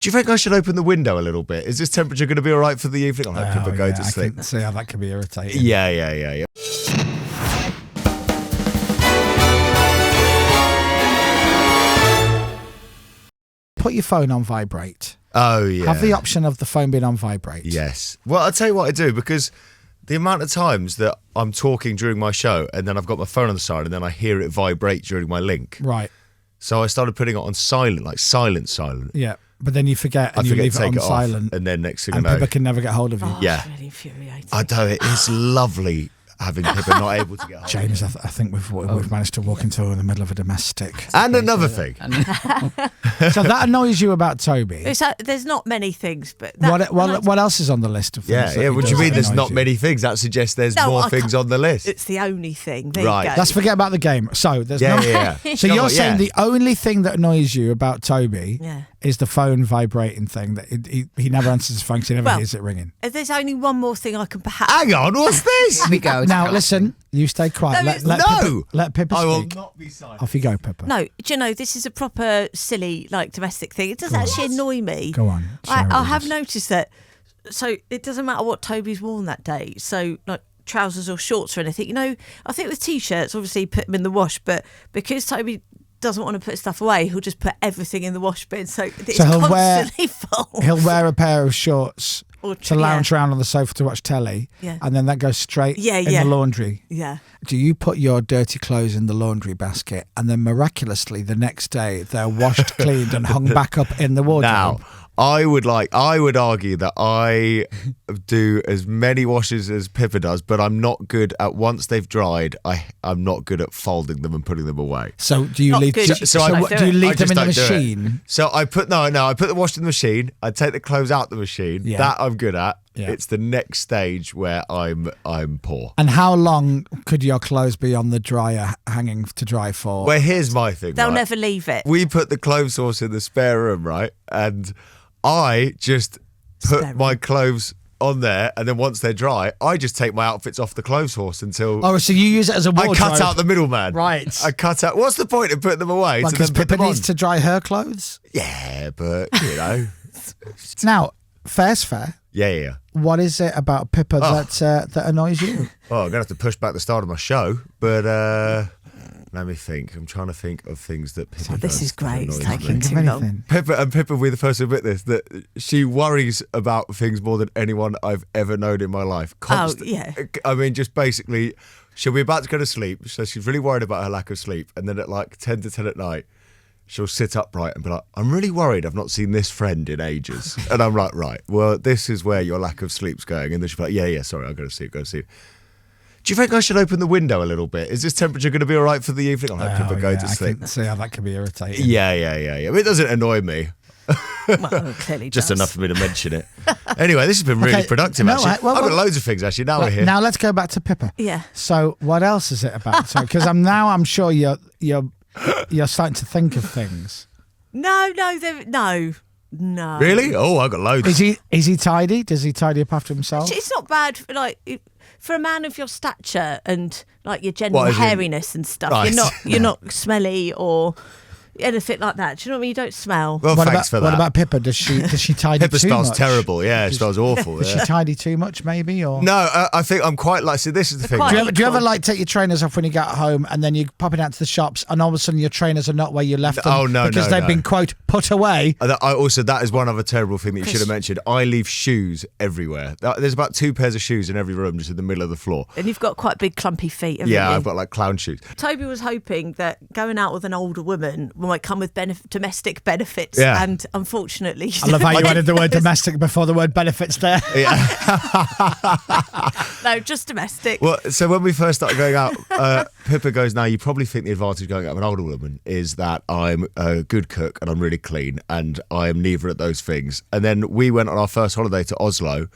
Do you think I should open the window a little bit? Is this temperature going to be all right for the evening? I'll have people go to sleep. I can see how that could be irritating. Yeah. Put your phone on vibrate. Oh, yeah. Have the option of the phone being on vibrate. Yes. Well, I'll tell you what I do, because the amount of times that I'm talking during my show and then I've got my phone on the side and then I hear it vibrate during my link. Right. So I started putting it on silent, like silent. Yeah. But then you forget and you leave it on silent. And then next thing I and know. Pippa can never get hold of you. Yeah. It's really infuriating. I know, it is lovely having Pippa not able to get hold James, of I think we've managed to walk into the middle of a domestic. And another thing. So that annoys you about Toby. There's not many things, but... What else is on the list of things? Yeah. What do you mean there's not many things? That suggests there's more things on the list. It's the only thing. There you go. Let's forget about the game. So there's So you're saying the only thing that annoys you about Toby is the phone vibrating thing, that he never answers his phone because he never hears it ringing. There's only one more thing I can perhaps... Hang on, what's this? Here we go. Now, listen, you stay quiet. Let Pippa speak. I will not be silent. Off you go, Pippa. No, do you know, this is a proper silly, domestic thing. It does actually annoy me. Go on. I have noticed that. So it doesn't matter what Toby's worn that day. So, trousers or shorts or anything. I think with T-shirts, obviously put them in the wash, but because Toby doesn't want to put stuff away, he'll just put everything in the wash bin. So it's constantly full. He'll wear a pair of shorts to lounge around on the sofa to watch telly, and then that goes straight in the laundry. Yeah. Do you put your dirty clothes in the laundry basket and then miraculously the next day they're washed, cleaned and hung back up in the wardrobe? Now, I would argue that I do as many washes as Pippa does, but I'm not good at, once they've dried, I'm not good at folding them and putting them away. So do you leave? Do you leave them in the machine? So I put I put the wash in the machine. I take the clothes out the machine. Yeah. That I'm good at. Yeah. It's the next stage where I'm poor. And how long could your clothes be on the dryer hanging to dry for? Well, here's my thing. They'll never leave it. We put the clothes horse in the spare room, right? And I just put my clothes on there, and then once they're dry, I just take my outfits off the clothes horse until... Oh, so you use it as a wardrobe? I cut out the middleman. Right. I cut out... What's the point of putting them away? Because Pippa needs to dry her clothes? Yeah, but, Now, fair's fair. Yeah. What is it about Pippa that annoys you? Oh, I'm going to have to push back the start of my show, but... let me think. I'm trying to think of things that Pippa does. This is great. It's taking too long. Pippa will be the first to admit this, that she worries about things more than anyone I've ever known in my life. Oh, yeah. I mean, just basically, she'll be about to go to sleep, so she's really worried about her lack of sleep, and then at 10 to 10 at night, she'll sit upright and be like, I'm really worried I've not seen this friend in ages. And I'm like, right, well, this is where your lack of sleep's going. And then she'll be like, yeah, sorry, I'll go to sleep. Do you think I should open the window a little bit? Is this temperature going to be all right for the evening? I'll have Pippa go to sleep. I can see how that could be irritating. Yeah. I mean, it doesn't annoy me. Well, clearly Just does. enough for me to mention it. Anyway, this has been really productive, actually. I've got loads of things, actually, now we're here. Now let's go back to Pippa. Yeah. So what else is it about? Because I'm sure you're starting to think of things. No. Really? Oh, I've got loads. Is he tidy? Does he tidy up after himself? It's not bad for a man of your stature and your general hairiness and stuff. Right. You're not smelly or anything like that. Do you know what I mean? You don't smell. Well, thanks for that. What about Pippa? Does she tidy Pippa too much? smells terrible. Yeah, it smells awful. Does she tidy too much, maybe? Or no, I think I'm quite see, this is the thing. Do you ever take your trainers off when you get home and then you're popping out to the shops and all of a sudden your trainers are not where you left them? Oh, no, because they've been, quote, put away. That is one other terrible thing that you should have mentioned. I leave shoes everywhere. There's about 2 pairs of shoes in every room, just in the middle of the floor. And you've got quite big clumpy feet, haven't you? I've got clown shoes. Toby was hoping that going out with an older woman might come with domestic benefits, and unfortunately... I love how you added the word domestic before the word benefits there. No, just domestic. Well, so when we first started going out, Pippa goes, now you probably think the advantage of going out with an older woman is that I'm a good cook and I'm really clean, and I am neither of those things. And then we went on our first holiday to Oslo,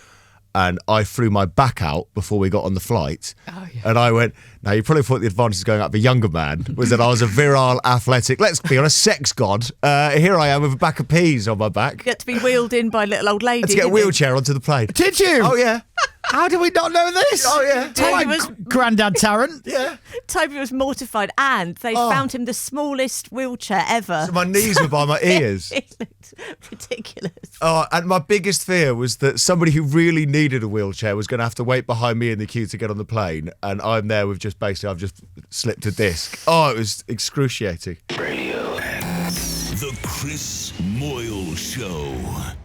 and I threw my back out before we got on the flight. Oh, yeah. And I went, now you probably thought the advantage of going out with a younger man was that I was a virile, athletic, let's be honest, sex god. Here I am with a bag of peas on my back. You had to be wheeled in by little old ladies. To get a wheelchair onto the plane. Did you? Oh, yeah. How do we not know this? Oh, yeah. Toby was Grandad Tarrant. Yeah. Toby was mortified, and they found him the smallest wheelchair ever. So my knees were by my ears. It looked ridiculous. Oh, and my biggest fear was that somebody who really needed a wheelchair was going to have to wait behind me in the queue to get on the plane, and I'm there with I've just slipped a disc. Oh, it was excruciating. Radio. The Chris Moyles Show.